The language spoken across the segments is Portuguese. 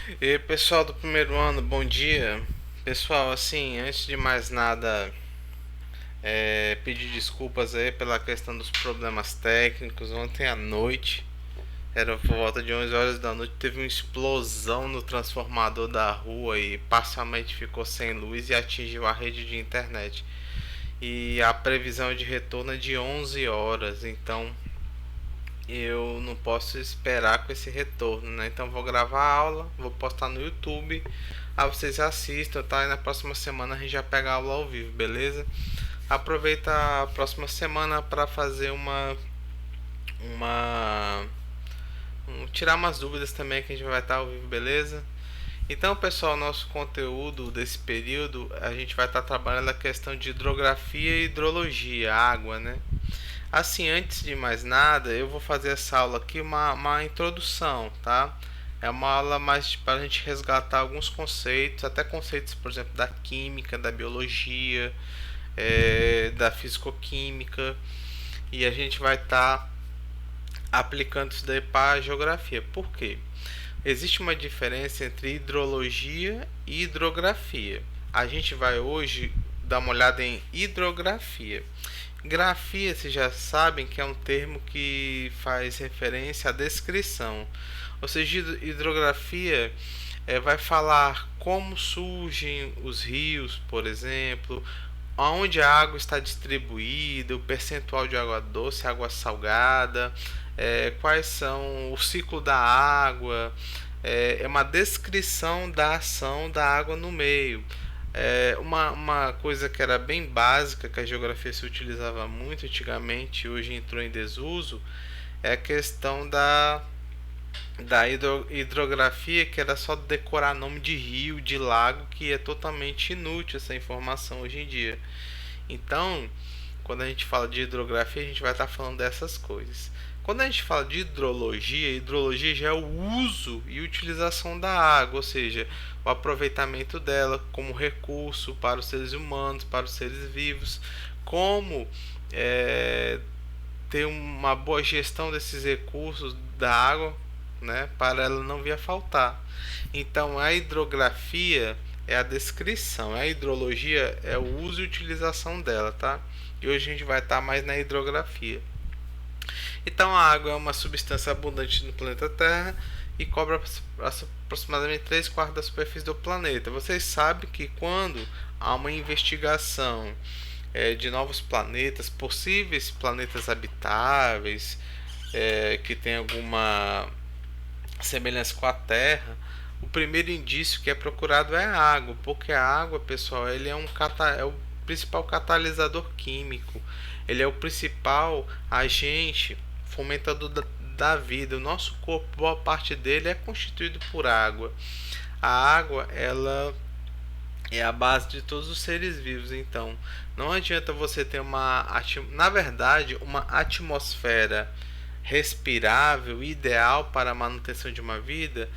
E aí, pessoal do primeiro ano, bom dia. Pessoal, assim, antes de mais nada, pedir desculpas aí pela questão dos problemas técnicos. Ontem à noite, era por volta de 11 horas da noite, teve uma explosão no transformador da rua e parcialmente ficou sem luz e atingiu a rede de internet. E a previsão de retorno é de 11 horas, então eu não posso esperar com esse retorno, né? Então vou gravar a aula, vou postar no YouTube, aí vocês assistam, tá? E na próxima semana a gente já pega a aula ao vivo, beleza? Aproveita a próxima semana para fazer uma tirar umas dúvidas também que a gente vai estar ao vivo, beleza? Então, pessoal, nosso conteúdo desse período, a gente vai estar trabalhando a questão de hidrografia e hidrologia, água, né? Assim, antes de mais nada, eu vou fazer essa aula aqui uma introdução, tá? É uma aula mais para a gente resgatar alguns conceitos, até conceitos, por exemplo, da química, da biologia, da fisicoquímica, e a gente vai estar aplicando isso daí para a geografia. Por quê? Existe uma diferença entre hidrologia e hidrografia. A gente vai hoje dar uma olhada em hidrografia. Grafia, vocês já sabem que é um termo que faz referência à descrição. Ou seja, hidrografia vai falar como surgem os rios, por exemplo, onde a água está distribuída, o percentual de água doce, água salgada, quais são o ciclo da água, é uma descrição da ação da água no meio. Uma coisa que era bem básica, que a geografia se utilizava muito antigamente e hoje entrou em desuso, é a questão da hidrografia, que era só decorar nome de rio, de lago, que é totalmente inútil essa informação hoje em dia. Então, quando a gente fala de hidrografia, a gente vai estar falando dessas coisas. Quando a gente fala de hidrologia, hidrologia já é o uso e utilização da água, ou seja, o aproveitamento dela como recurso para os seres humanos, para os seres vivos, como é, ter uma boa gestão desses recursos da água, né, para ela não vir a faltar. Então, a hidrografia é a descrição, a hidrologia é o uso e utilização dela, tá? E hoje a gente vai estar mais na hidrografia. Então, a água é uma substância abundante no planeta Terra e cobre aproximadamente 3 quartos da superfície do planeta. Vocês sabem que quando há uma investigação de novos planetas, possíveis planetas habitáveis, que tem alguma semelhança com a Terra, o primeiro indício que é procurado é a água, porque a água, pessoal, ele é o principal catalisador químico, ele é o principal agente fomentador da vida. O nosso corpo, boa parte dele é constituído por água. A água, ela é a base de todos os seres vivos, então não adianta você ter na verdade, uma atmosfera respirável, ideal para a manutenção de uma vida.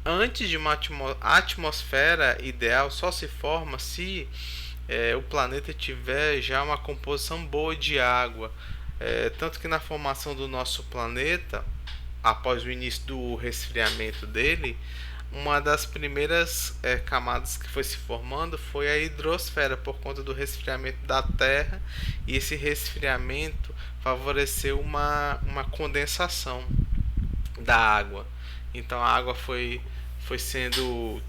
Antes de uma atmosfera ideal, só se forma se o planeta tiver já uma composição boa de água. Tanto que na formação do nosso planeta, após o início do resfriamento dele, uma das primeiras camadas que foi se formando foi a hidrosfera, por conta do resfriamento da Terra, e esse resfriamento favoreceu uma condensação da água. Então a água foi sendo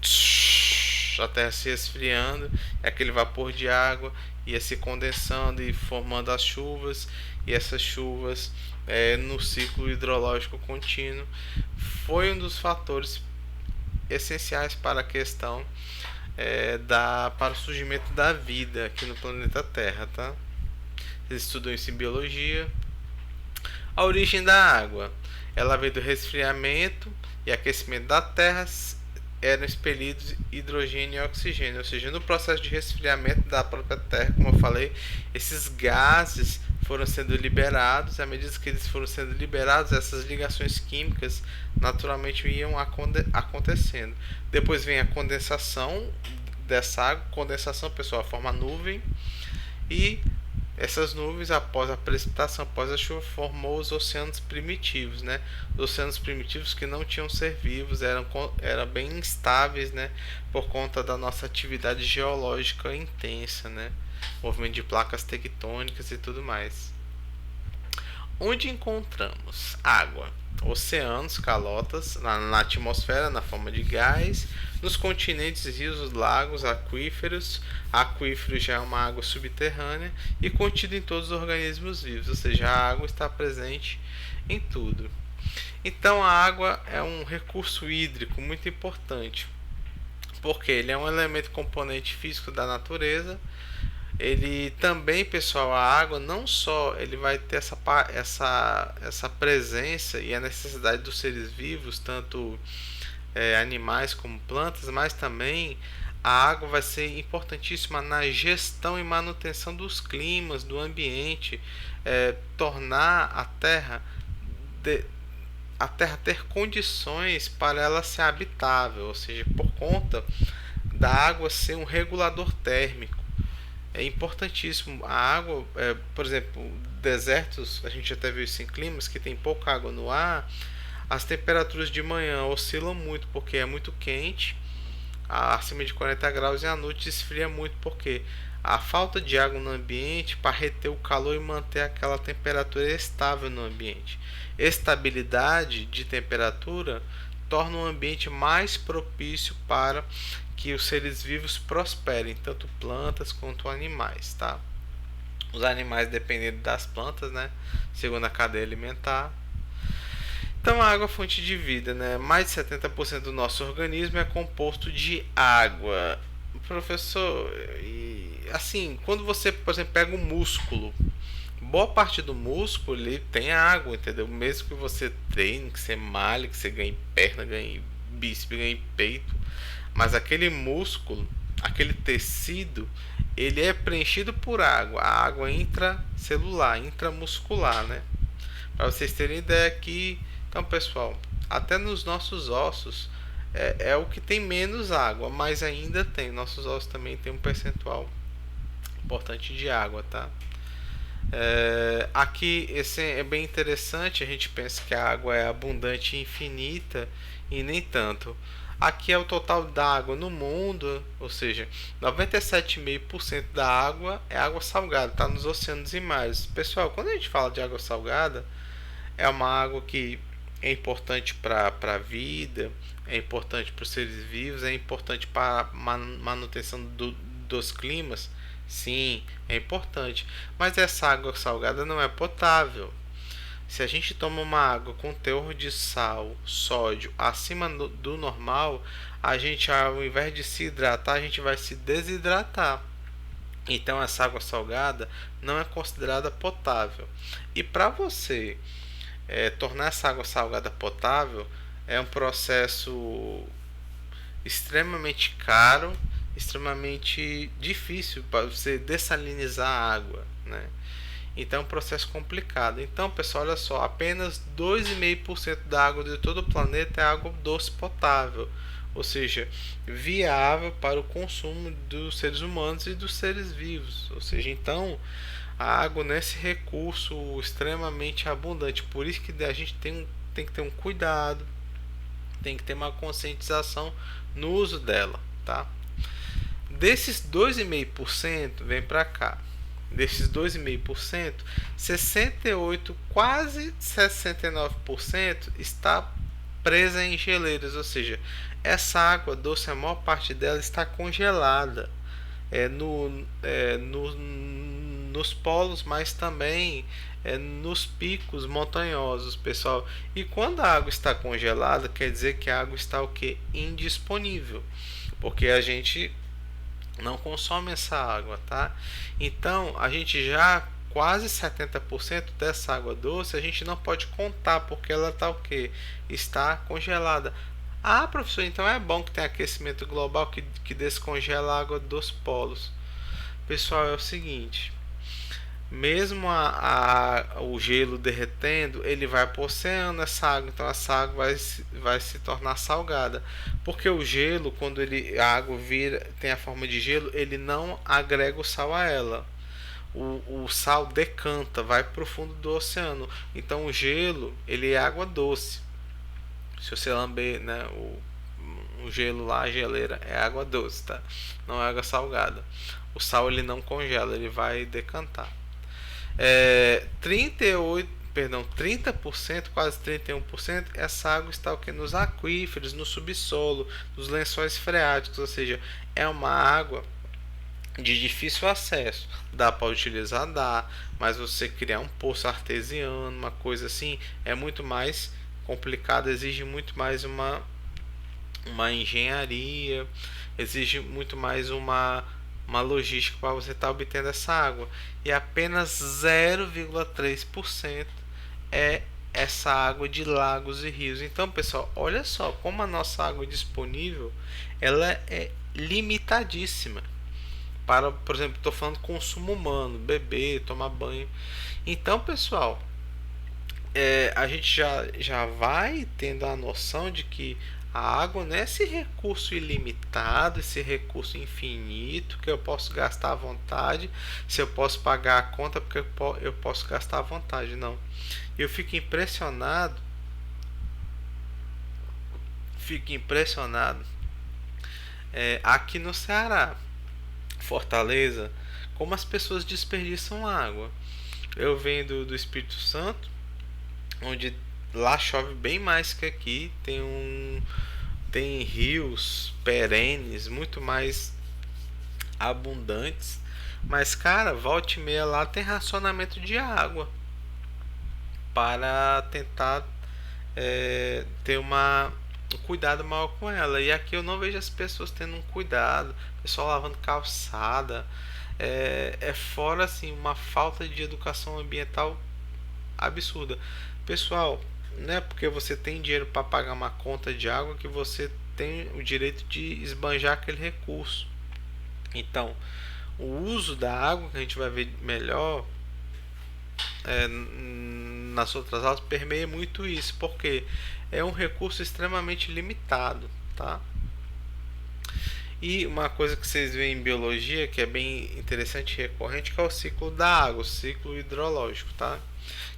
a Terra se esfriando, e aquele vapor de água ia se condensando e formando as chuvas, e essas chuvas no ciclo hidrológico contínuo foi um dos fatores essenciais para a questão para o surgimento da vida aqui no planeta Terra, tá? Eles estudam isso em biologia. A origem da água, ela veio do resfriamento e aquecimento da Terra, eram expelidos hidrogênio e oxigênio, ou seja, no processo de resfriamento da própria Terra, como eu falei, esses gases foram sendo liberados. À medida que eles foram sendo liberados, essas ligações químicas naturalmente iam acontecendo. Depois vem a condensação dessa água. Condensação, pessoal, forma nuvem, e essas nuvens, após a precipitação, após a chuva, formou os oceanos primitivos, né? Os oceanos primitivos que não tinham ser vivos, eram bem instáveis, né? Por conta da nossa atividade geológica intensa, né? Movimento de placas tectônicas e tudo mais. Onde encontramos água? Oceanos, calotas, na atmosfera na forma de gás, nos continentes, rios, lagos, aquíferos. Aquífero já é uma água subterrânea e contida em todos os organismos vivos, ou seja, a água está presente em tudo. Então a água é um recurso hídrico muito importante, porque ele é um elemento componente físico da natureza. Ele também, pessoal, a água não só ele vai ter essa presença e a necessidade dos seres vivos, tanto animais como plantas, mas também a água vai ser importantíssima na gestão e manutenção dos climas, do ambiente, tornar de, a terra ter condições para ela ser habitável, ou seja, por conta da água ser um regulador térmico. É importantíssimo. A água, por exemplo, desertos, a gente até viu isso em climas que tem pouca água no ar. As temperaturas de manhã oscilam muito porque é muito quente, acima de 40 graus, e à noite esfria muito porque a falta de água no ambiente para reter o calor e manter aquela temperatura estável no ambiente. Estabilidade de temperatura torna o ambiente mais propício para que os seres vivos prosperem, tanto plantas quanto animais, tá? Os animais dependendo das plantas, né? Segundo a cadeia alimentar. Então a água é fonte de vida, né? Mais de 70% do nosso organismo é composto de água. Professor, e assim, quando você, por exemplo, pega um músculo, boa parte do músculo ele tem água, entendeu? Mesmo que você treine, que você malhe, que você ganhe perna, ganhe bíceps, ganhe peito, mas aquele músculo, aquele tecido, ele é preenchido por água, a água intracelular, intramuscular, né? Para vocês terem ideia aqui, então pessoal, até nos nossos ossos é o que tem menos água, mas ainda tem. Nossos ossos também tem um percentual importante de água, tá? Aqui esse é bem interessante. A gente pensa que a água é abundante e infinita, e nem tanto. Aqui é o total da água no mundo, ou seja, 97,5% da água é água salgada, está nos oceanos e mares. Pessoal, quando a gente fala de água salgada, é uma água que é importante para a vida, é importante para os seres vivos, é importante para a manutenção dos climas. Sim, é importante, mas essa água salgada não é potável. Se a gente toma uma água com teor de sal, sódio acima do normal, a gente, ao invés de se hidratar, a gente vai se desidratar. Então essa água salgada não é considerada potável. E para você tornar essa água salgada potável é um processo extremamente caro, extremamente difícil para você dessalinizar a água, né? Então é um processo complicado. Então, pessoal, olha só, apenas 2,5% da água de todo o planeta é água doce potável, ou seja, viável para o consumo dos seres humanos e dos seres vivos. Ou seja, então a água nesse recurso extremamente abundante. Por isso que a gente tem que ter um cuidado, tem que ter uma conscientização no uso dela, tá? Desses 2,5%, vem para cá. Desses 2,5%, 68, quase 69% está presa em geleiras, ou seja, essa água doce, a maior parte dela está congelada nos polos, mas também nos picos montanhosos, pessoal. E quando a água está congelada, quer dizer que a água está o que? Indisponível, porque a gente não consome essa água, tá? Então a gente já quase 70% dessa água doce a gente não pode contar porque ela está o que? Está congelada. Ah, professor, então é bom que tem aquecimento global que descongela a água dos polos. Pessoal, é o seguinte, mesmo o gelo derretendo, ele vai para o oceano, essa água, então essa água vai se tornar salgada, porque o gelo, quando a água tem a forma de gelo, ele não agrega o sal a ela. o sal decanta, vai para o fundo do oceano. Então o gelo ele é água doce. Se você lamber, né, o gelo lá, a geleira é água doce, tá? Não é água salgada. O sal ele não congela, ele vai decantar. 38, perdão, 30%, quase 31%, essa água está o que? Nos aquíferos, no subsolo, nos lençóis freáticos, ou seja, é uma água de difícil acesso. Dá para utilizar, dá, mas você criar um poço artesiano, uma coisa assim, é muito mais complicado, exige muito mais uma engenharia, exige muito mais uma logística para você estar obtendo essa água. E apenas 0,3% é essa água de lagos e rios. Então, pessoal, olha só como a nossa água disponível ela é limitadíssima. Para, por exemplo, estou falando consumo humano, beber, tomar banho. Então, pessoal, a gente já vai tendo a noção de que a água não é esse recurso ilimitado, esse recurso infinito que eu posso gastar à vontade, se eu posso pagar a conta porque eu posso gastar à vontade, não. Eu fico impressionado aqui no Ceará, Fortaleza, como as pessoas desperdiçam água. Eu venho do Espírito Santo, onde lá chove bem mais que aqui, tem rios perenes muito mais abundantes, mas cara, volta e meia lá tem racionamento de água para tentar ter um cuidado maior com ela. E aqui eu não vejo as pessoas tendo um cuidado, pessoal lavando calçada, fora assim uma falta de educação ambiental absurda. Pessoal, não é porque você tem dinheiro para pagar uma conta de água que você tem o direito de esbanjar aquele recurso. Então, o uso da água que a gente vai ver melhor nas outras aulas permeia muito isso, porque é um recurso extremamente limitado, tá? E uma coisa que vocês veem em biologia que é bem interessante e recorrente que é o ciclo da água, o ciclo hidrológico, tá?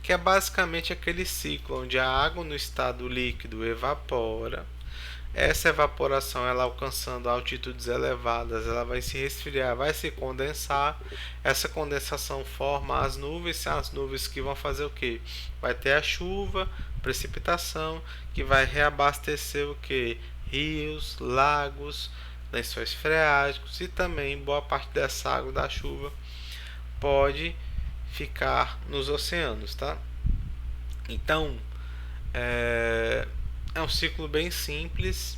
Que é basicamente aquele ciclo onde a água no estado líquido evapora. Essa evaporação, ela alcançando altitudes elevadas, ela vai se resfriar, vai se condensar. Essa condensação forma as nuvens, as nuvens que vão fazer o que? Vai ter a chuva, precipitação, que vai reabastecer o que? Rios, lagos, lençóis freáticos e também boa parte dessa água da chuva pode ficar nos oceanos, tá? Então, é um ciclo bem simples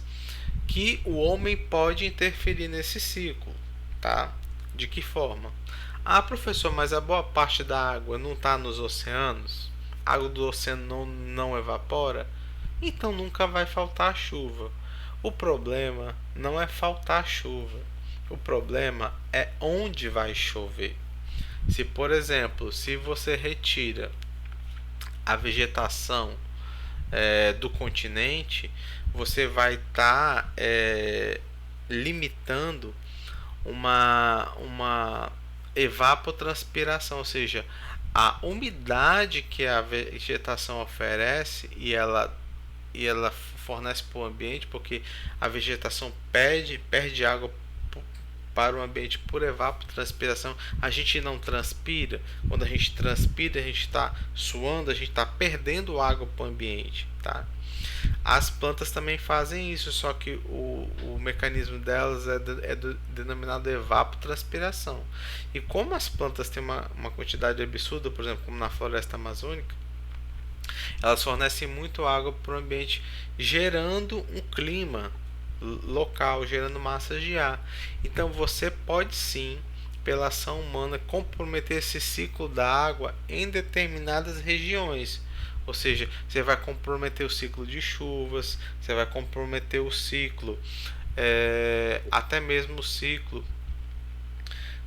que o homem pode interferir nesse ciclo, tá? De que forma? Ah, professor, mas a boa parte da água não está nos oceanos? A água do oceano não evapora? Então nunca vai faltar chuva. O problema não é faltar chuva. O problema é onde vai chover. Se, por exemplo, se você retira a vegetação do continente, você vai estar limitando uma evapotranspiração, ou seja, a umidade que a vegetação oferece e ela fornece para o ambiente, porque a vegetação perde água para o ambiente por evapotranspiração. A gente não transpira. Quando a gente transpira, a gente está suando, a gente está perdendo água para o ambiente, tá? As plantas também fazem isso, só que o mecanismo delas é denominado evapotranspiração. E como as plantas têm uma quantidade absurda, por exemplo, como na floresta amazônica, elas fornecem muito água para o ambiente, gerando um clima local, gerando massas de ar. Então você pode sim, pela ação humana, comprometer esse ciclo da água em determinadas regiões. Ou seja, você vai comprometer o ciclo de chuvas, você vai comprometer o ciclo, até mesmo o ciclo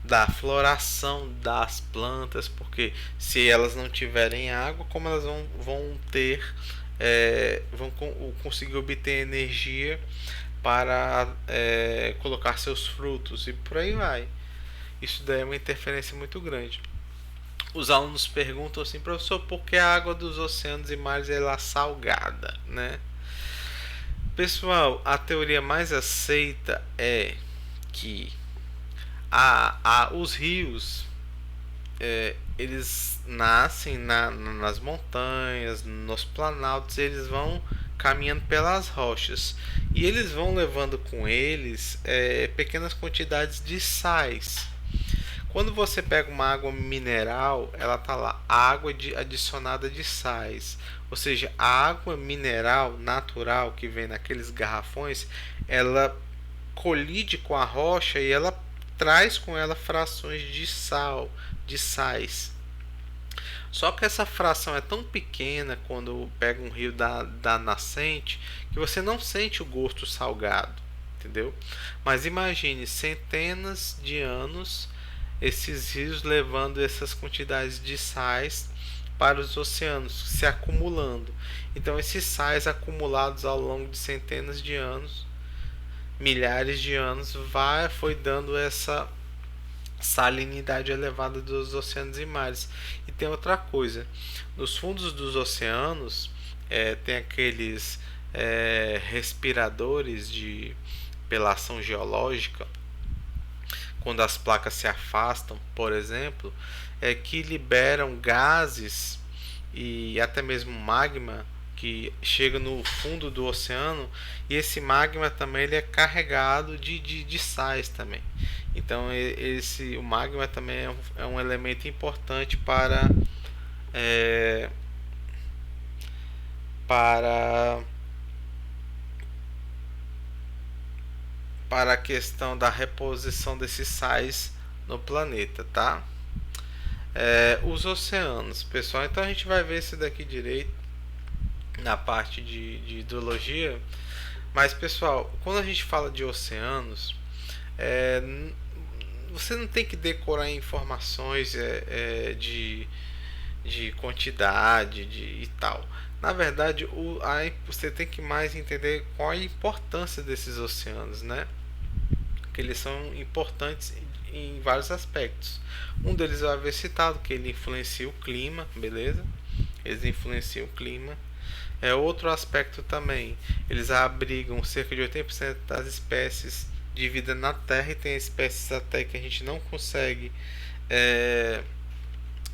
da floração das plantas, porque se elas não tiverem água, como elas vão ter, vão conseguir obter energia para colocar seus frutos e por aí vai. Isso daí é uma interferência muito grande. os alunos perguntam assim, professor, por que a água dos oceanos e mares é salgada, né? Pessoal, a teoria mais aceita é que os rios eles nascem nas montanhas, nos planaltos, eles vão caminhando pelas rochas e eles vão levando com eles pequenas quantidades de sais. Quando você pega uma água mineral, ela tá lá, água adicionada de sais. Ou seja, a água mineral natural que vem naqueles garrafões, ela colide com a rocha e ela traz com ela frações de sal, de sais. Só que essa fração é tão pequena quando pega um rio da nascente que você não sente o gosto salgado, entendeu? Mas imagine centenas de anos esses rios levando essas quantidades de sais para os oceanos, se acumulando. Então esses sais acumulados ao longo de centenas de anos, milhares de anos, foi dando essa salinidade elevada dos oceanos e mares. E tem outra coisa, nos fundos dos oceanos tem aqueles respiradores pela ação geológica, quando as placas se afastam, por exemplo, que liberam gases e até mesmo magma que chega no fundo do oceano, e esse magma também ele é carregado de sais também. Então o magma também é um elemento importante é, para para a questão da reposição desses sais no planeta, tá? Os oceanos, pessoal. Então a gente vai ver isso daqui direito na parte de hidrologia. Mas, pessoal, quando a gente fala de oceanos, é, você não tem que decorar informações de quantidade e tal. Na verdade, você tem que mais entender qual a importância desses oceanos, né? Que eles são importantes em vários aspectos. Um deles eu havia citado, que ele influencia o clima, beleza? Eles influenciam o clima. Outro aspecto também, eles abrigam cerca de 80% das espécies de vida na Terra, e tem espécies até que a gente não consegue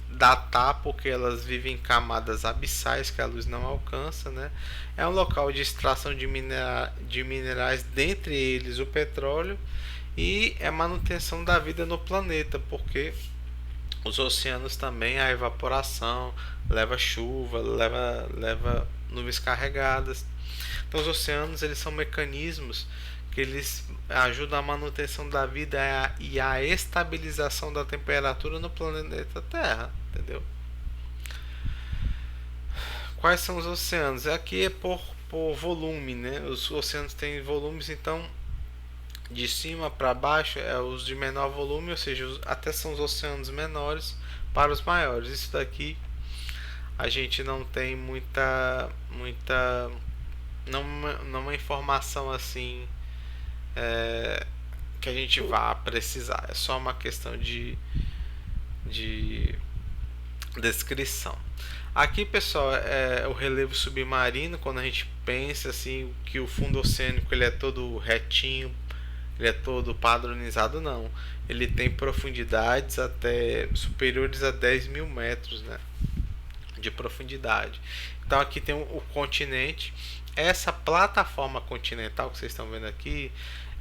datar porque elas vivem em camadas abissais que a luz não alcança, né? É um local de extração de minerais, dentre eles o petróleo, e é manutenção da vida no planeta, porque os oceanos também, a evaporação leva chuva, leva nuvens carregadas. Então os oceanos eles são mecanismos que eles ajudam a manutenção da vida e a estabilização da temperatura no planeta Terra, entendeu? Quais são os oceanos? Aqui é por volume, né? Os oceanos têm volumes, então de cima para baixo é os de menor volume, ou seja, até são os oceanos menores para os maiores. Isso daqui a gente não tem muita não uma informação assim que a gente vá precisar. É só uma questão de descrição. Aqui, pessoal, é o relevo submarino. Quando a gente pensa assim que o fundo oceânico ele é todo retinho, ele é todo padronizado, não. Ele tem profundidades até superiores a 10 mil metros, né, de profundidade. Então aqui tem o continente. Essa plataforma continental que vocês estão vendo aqui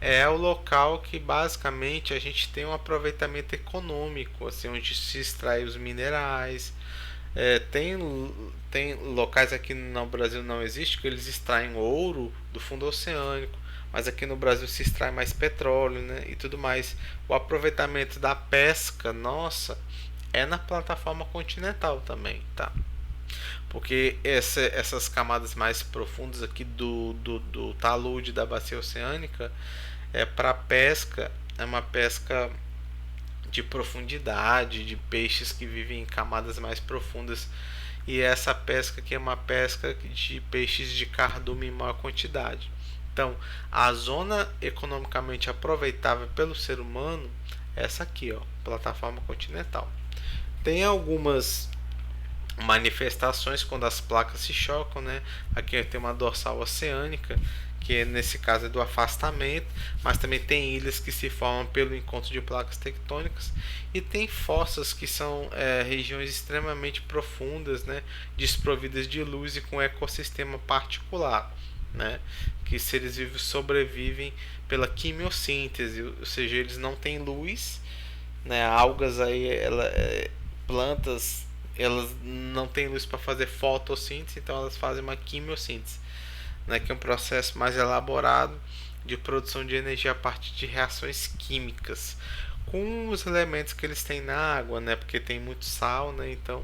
é o local que basicamente a gente tem um aproveitamento econômico, assim, onde se extrai os minerais. Tem locais aqui no Brasil não existe que eles extraem ouro do fundo oceânico, mas aqui no Brasil se extrai mais petróleo, né, e tudo mais. O aproveitamento da pesca nossa é na plataforma continental também, tá? Porque essas camadas mais profundas aqui do talude da bacia oceânica para pesca, é uma pesca de profundidade, de peixes que vivem em camadas mais profundas, e essa pesca aqui é uma pesca de peixes de cardume em maior quantidade. Então, a zona economicamente aproveitável pelo ser humano é essa aqui, ó, plataforma continental. Tem algumas manifestações quando as placas se chocam, né? Aqui tem uma dorsal oceânica, que nesse caso é do afastamento, mas também tem ilhas que se formam pelo encontro de placas tectônicas, e tem fossas que são regiões extremamente profundas, né? Desprovidas de luz e com ecossistema particular, né? Que seres vivos sobrevivem pela quimiossíntese, ou seja, eles não têm luz, né? Algas aí, plantas, elas não têm luz para fazer fotossíntese, então elas fazem uma quimiossíntese, né? Que é um processo mais elaborado de produção de energia a partir de reações químicas com os elementos que eles têm na água, né? Porque tem muito sal, né? Então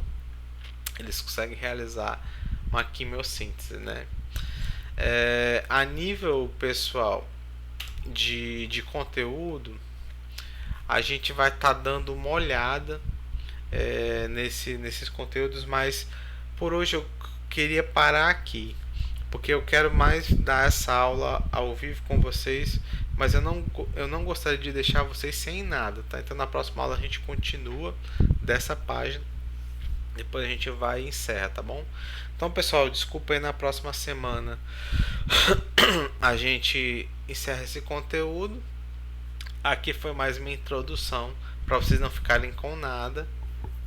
eles conseguem realizar uma quimiossíntese, né? A nível pessoal de conteúdo, a gente vai estar dando uma olhada nesses conteúdos, mas por hoje eu queria parar aqui, porque eu quero mais dar essa aula ao vivo com vocês, mas eu não gostaria de deixar vocês sem nada, tá? Então na próxima aula a gente continua dessa página, depois a gente vai e encerra, tá bom? Então pessoal, desculpa aí, na próxima semana a gente encerra esse conteúdo. Aqui foi mais uma introdução para vocês não ficarem com nada,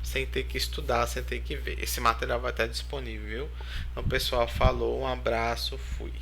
sem ter que estudar, sem ter que ver. Esse material vai estar disponível, viu? Então, pessoal, falou, um abraço, fui.